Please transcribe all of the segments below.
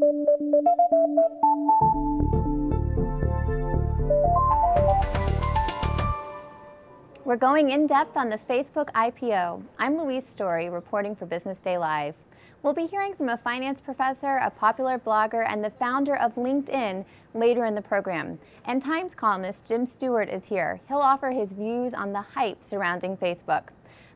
We're going in depth on the Facebook IPO. I'm Louise Story, reporting for Business Day Live. We'll be hearing from a finance professor, a popular blogger, and the founder of LinkedIn later in the program. And Times columnist Jim Stewart is here. He'll offer his views on the hype surrounding Facebook.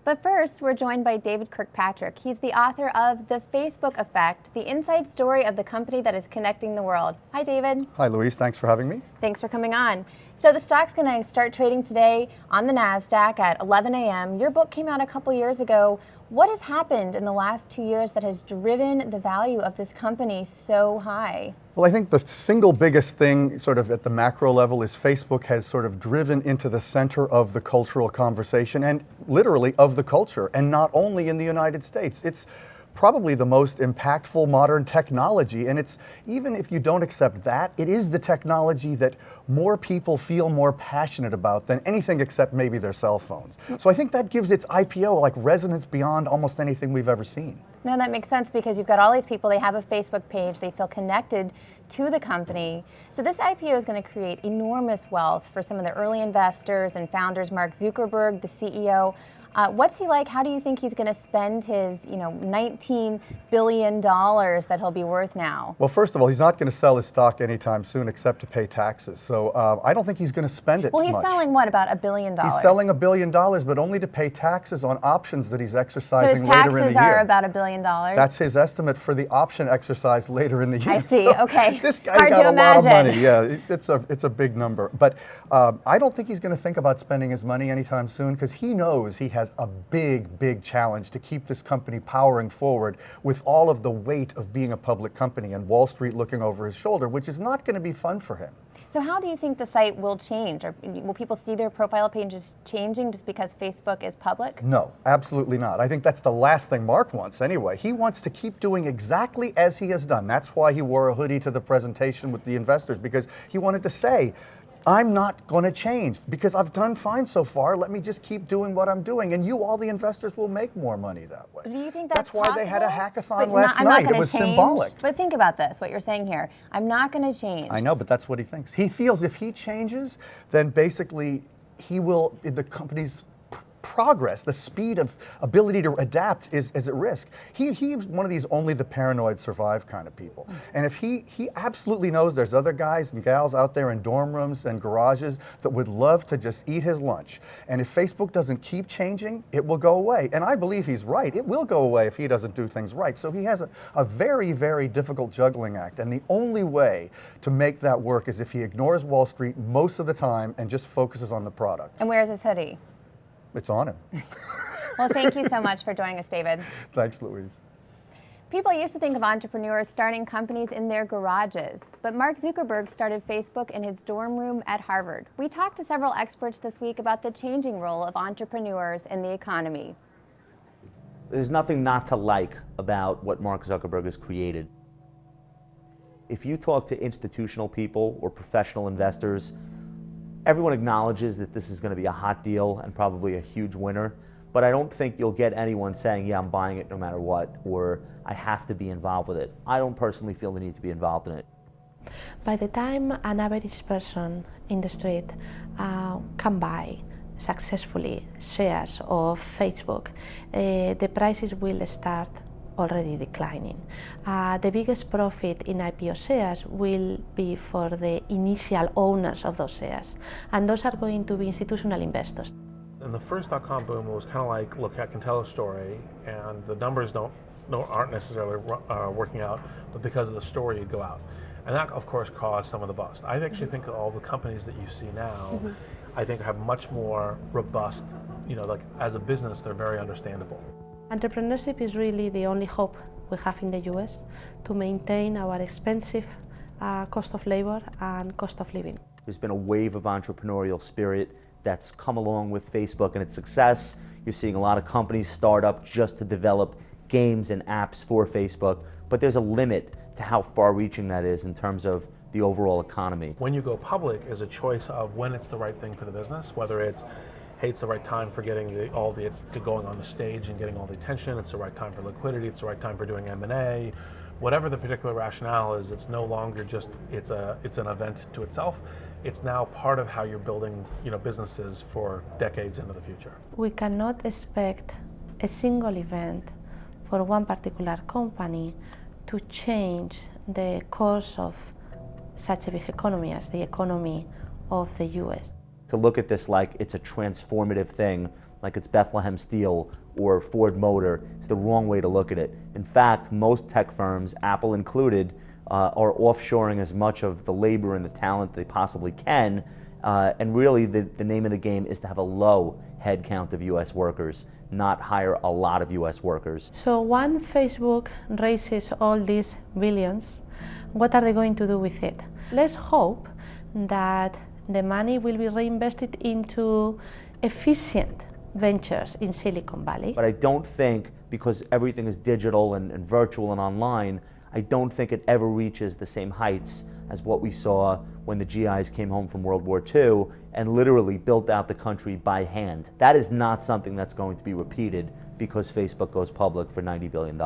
But first, we're joined by David Kirkpatrick. He's the author of The Facebook Effect, the inside story of the company that is connecting the world. Hi, David. Hi, Louise. Thanks for having me. Thanks for coming on. So the stock's going to start trading today on the NASDAQ at 11 a.m. Your book came out a couple years ago. What has happened in the last 2 years that has driven the value of this company so high? Well, I think the single biggest thing sort of at the macro level is Facebook has sort of driven into the center of the cultural conversation and literally of the culture, and not only in the United States. It's probably the most impactful modern technology, and it's, even if you don't accept that, it is the technology that more people feel more passionate about than anything except maybe their cell phones. So I think that gives its IPO like resonance beyond almost anything we've ever seen. No, that makes sense, because you've got all these people, they have a Facebook page, they feel connected to the company. So this IPO is going to create enormous wealth for some of the early investors and founders. Mark Zuckerberg, the CEO, what's he like? How do you think he's going to spend his, $19 billion that he'll be worth now? Well, first of all, he's not going to sell his stock anytime soon except to pay taxes. So I don't think he's going to spend it Well, he's much. selling what, about $1 billion? He's selling $1 billion, but only to pay taxes on options that he's exercising so later in the year. taxes are about $1 billion? That's his estimate for the option exercise later in the year. I see, okay. This guy's Hard got to a lot of imagine. money. Yeah, it's a big number. But I don't think he's going to think about spending his money anytime soon, because he knows he has a big challenge to keep this company powering forward with all of the weight of being a public company and Wall Street looking over his shoulder, which is not going to be fun for him. So how do you think the site will change? Or will people see their profile pages changing just because Facebook is public? No, absolutely not. I think that's the last thing Mark wants anyway. He wants to keep doing exactly as he has done. That's why he wore a hoodie to the presentation with the investors, because he wanted to say, I'm not going to change because I've done fine so far. Let me just keep doing what I'm doing, and all the investors will make more money that way. Do you think that's why they had a possible? hackathon last night. It was symbolic. But think about this, what you're saying here. I'm not going to change. I know, but that's what he thinks. He feels if he changes, then basically the company's progress, the speed of ability to adapt is at risk. He's one of these only the paranoid survive kind of people. And if he absolutely knows there's other guys and gals out there in dorm rooms and garages that would love to just eat his lunch. And if Facebook doesn't keep changing, it will go away. And I believe he's right. It will go away if he doesn't do things right. So he has a very difficult juggling act. And the only way to make that work is if he ignores Wall Street most of the time and just focuses on the product. And where's his hoodie? It's on him. Well, thank you so much for joining us, David. Thanks, Louise. People used to think of entrepreneurs starting companies in their garages, but Mark Zuckerberg started Facebook in his dorm room at Harvard. We talked to several experts this week about the changing role of entrepreneurs in the economy. There's nothing not to like about what Mark Zuckerberg has created. If you talk to institutional people or professional investors, everyone acknowledges that this is going to be a hot deal and probably a huge winner, but I don't think you'll get anyone saying, yeah, I'm buying it no matter what, or I have to be involved with it. I don't personally feel the need to be involved in it. By the time an average person in the street can buy successfully shares of Facebook, the prices will start already declining. The biggest profit in IPO shares will be for the initial owners of those shares, and those are going to be institutional investors. In the first .com boom, it was kind of like, look, I can tell a story, and the numbers aren't necessarily working out, but because of the story, you go out. And that, of course, caused some of the bust. I actually think all the companies that you see now, I think have much more robust, like as a business, they're very understandable. Entrepreneurship is really the only hope we have in the US to maintain our expensive cost of labor and cost of living. There's been a wave of entrepreneurial spirit that's come along with Facebook and its success. You're seeing a lot of companies start up just to develop games and apps for Facebook, but there's a limit to how far-reaching that is in terms of the overall economy. When you go public is a choice of when it's the right thing for the business, whether it's hey, it's the right time for getting going on the stage and getting all the attention, it's the right time for liquidity, it's the right time for doing M&A, whatever the particular rationale is, it's no longer just it's an event to itself. It's now part of how you're building businesses for decades into the future. We cannot expect a single event for one particular company to change the course of such a big economy as the economy of the US. To look at this like it's a transformative thing, like it's Bethlehem Steel or Ford Motor, is the wrong way to look at it. In fact, most tech firms, Apple included, are offshoring as much of the labor and the talent they possibly can, and really the name of the game is to have a low head count of US workers, not hire a lot of US workers. So when Facebook raises all these billions, what are they going to do with it? Let's hope that the money will be reinvested into efficient ventures in Silicon Valley. But I don't think, because everything is digital and virtual and online, I don't think it ever reaches the same heights as what we saw when the GIs came home from World War II and literally built out the country by hand. That is not something that's going to be repeated because Facebook goes public for $90 billion.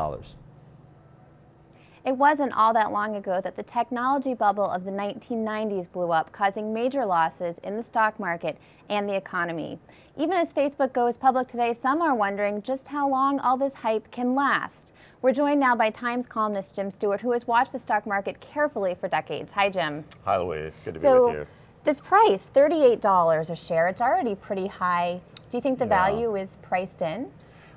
It wasn't all that long ago that the technology bubble of the 1990s blew up, causing major losses in the stock market and the economy. Even as Facebook goes public today, some are wondering just how long all this hype can last. We're joined now by Times columnist Jim Stewart, who has watched the stock market carefully for decades. Hi, Jim. Hi, Louise. Good to be with you. This price, $38 a share, it's already pretty high. Do you think the value is priced in?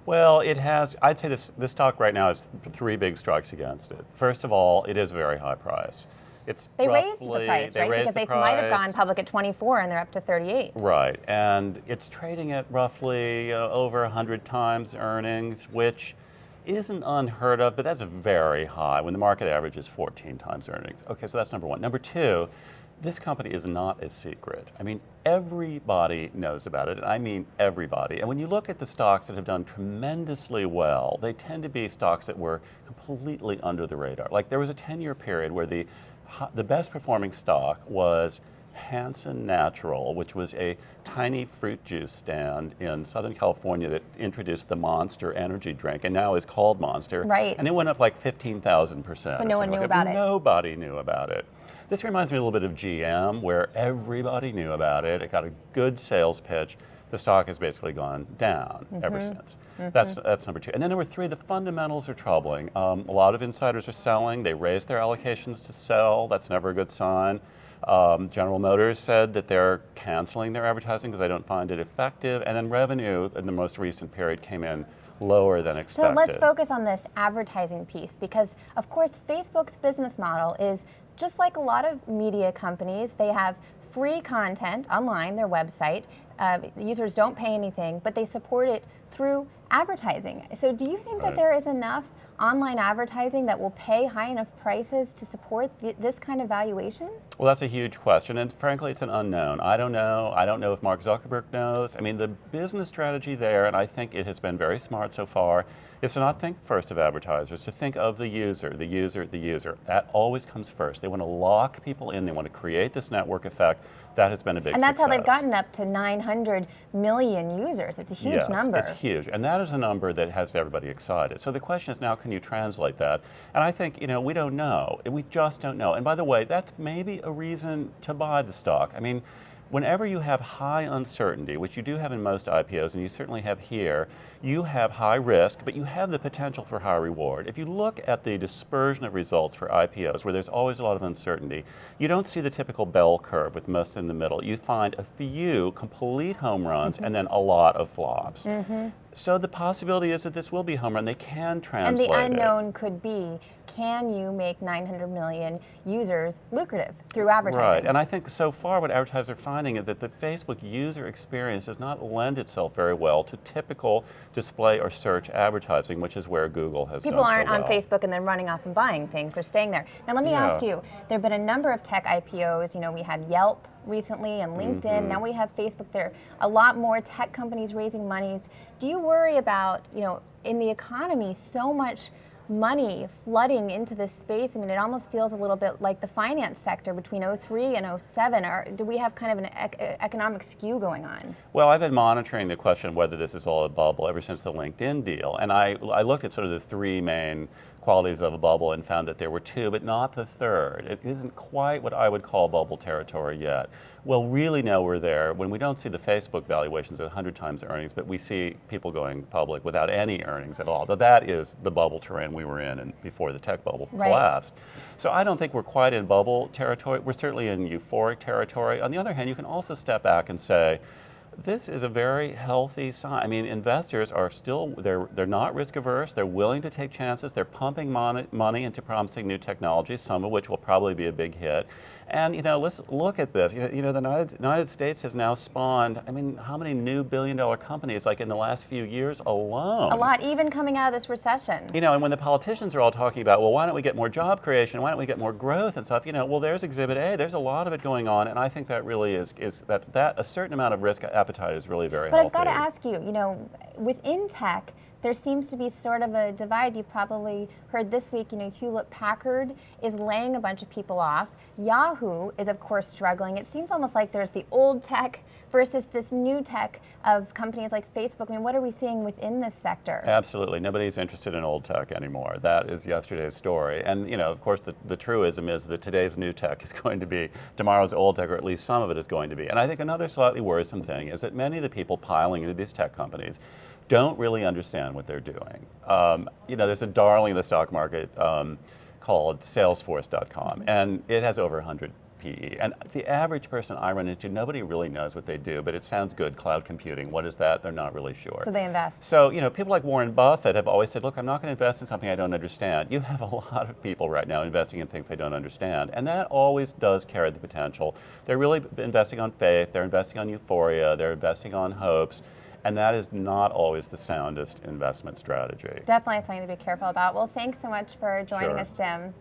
Well, it has. I'd say this stock right now has three big strikes against it. First of all, it is a very high price. They raised the price, right? Because they might have gone public at 24 and they're up to 38. Right, and it's trading at roughly over 100 times earnings, which isn't unheard of, but that's very high when the market average is 14 times earnings. Okay, so that's number one. Number two, this company is not a secret. I mean, everybody knows about it, and I mean everybody. And when you look at the stocks that have done tremendously well, they tend to be stocks that were completely under the radar. Like there was a 10-year period where the best performing stock was Hanson Natural, which was a tiny fruit juice stand in Southern California that introduced the Monster energy drink and now is called Monster. Right. And it went up like 15,000%. But no one knew about it. Nobody knew about it. This reminds me a little bit of GM, where everybody knew about it. It got a good sales pitch. The stock has basically gone down ever since. That's number two. And then number three, the fundamentals are troubling. A lot of insiders are selling. They raised their allocations to sell. That's never a good sign. General Motors said that they're canceling their advertising because they don't find it effective. And then revenue in the most recent period came in lower than expected. So let's focus on this advertising piece, because of course Facebook's business model is just like a lot of media companies. They have free content online, their website. Users don't pay anything, but they support it through advertising. So do you think that there is enough online advertising that will pay high enough prices to support this kind of valuation? Well, that's a huge question, and frankly, it's an unknown. I don't know. I don't know if Mark Zuckerberg knows. I mean, the business strategy there, and I think it has been very smart so far, is to not think first of advertisers, to think of the user, the user, the user. That always comes first. They want to lock people in. They want to create this network effect. That has been a big success. And that's how they've gotten up to 900 million users. It's a huge number. It's huge. And that is a number that has everybody excited. So the question is now, can you translate that? And I think, we don't know. We just don't know. And by the way, that's maybe a reason to buy the stock. I mean, whenever you have high uncertainty, which you do have in most IPOs, and you certainly have here, you have high risk, but you have the potential for high reward. If you look at the dispersion of results for IPOs, where there's always a lot of uncertainty, you don't see the typical bell curve with most in the middle. You find a few complete home runs and then a lot of flops. So the possibility is that this will be home run. They can translate it. And the unknown could be, can you make 900 million users lucrative through advertising? Right, and I think so far what advertisers are finding is that the Facebook user experience does not lend itself very well to typical display or search advertising, which is where Google has People done aren't so well. on Facebook and then running off and buying things. They're staying there. Now let me ask you, there have been a number of tech IPOs. We had Yelp recently and LinkedIn. Now we have Facebook. There are a lot more tech companies raising monies. Do you worry about, in the economy, so much money flooding into this space? I mean, it almost feels a little bit like the finance sector between 2003 and 2007. Or do we have kind of an economic skew going on? Well, I've been monitoring the question of whether this is all a bubble ever since the LinkedIn deal. And I looked at sort of the three main qualities of a bubble and found that there were two, but not the third. It isn't quite what I would call bubble territory yet. We'll really know we're there when we don't see the Facebook valuations at 100 times earnings, but we see people going public without any earnings at all. But that is the bubble terrain we were in and before the tech bubble collapsed. So I don't think we're quite in bubble territory. We're certainly in euphoric territory. On the other hand, you can also step back and say, this is a very healthy sign. I mean, investors are still, they're not risk averse, they're willing to take chances, they're pumping money into promising new technologies, some of which will probably be a big hit. And let's look at this. The United States has now spawned, I mean, how many new billion-dollar companies, like in the last few years alone? A lot, even coming out of this recession. And when the politicians are all talking about, well, why don't we get more job creation? Why don't we get more growth and stuff? Well, there's Exhibit A. There's a lot of it going on, and I think that really is that a certain amount of risk appetite is really very healthy. But I've got to ask you, within tech, there seems to be sort of a divide. You probably heard this week, Hewlett-Packard is laying a bunch of people off. Yahoo is, of course, struggling. It seems almost like there's the old tech versus this new tech of companies like Facebook. I mean, what are we seeing within this sector? Absolutely. Nobody's interested in old tech anymore. That is yesterday's story. And, of course, the truism is that today's new tech is going to be tomorrow's old tech, or at least some of it is going to be. And I think another slightly worrisome thing is that many of the people piling into these tech companies don't really understand what they're doing. There's a darling in the stock market called Salesforce.com, and it has over 100 PE. And the average person I run into, nobody really knows what they do, but it sounds good, cloud computing. What is that? They're not really sure. So they invest. So, people like Warren Buffett have always said, look, I'm not going to invest in something I don't understand. You have a lot of people right now investing in things they don't understand, and that always does carry the potential. They're really investing on faith, they're investing on euphoria, they're investing on hopes, and that is not always the soundest investment strategy. Definitely something to be careful about. Well, thanks so much for joining us, Jim.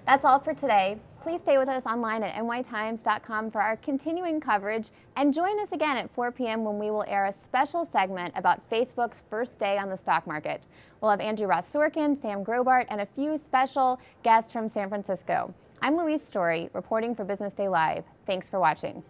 That's all for today. Please stay with us online at nytimes.com for our continuing coverage, and join us again at 4 p.m. when we will air a special segment about Facebook's first day on the stock market. We'll have Andrew Ross Sorkin, Sam Grobart, and a few special guests from San Francisco. I'm Louise Story, reporting for Business Day Live. Thanks for watching.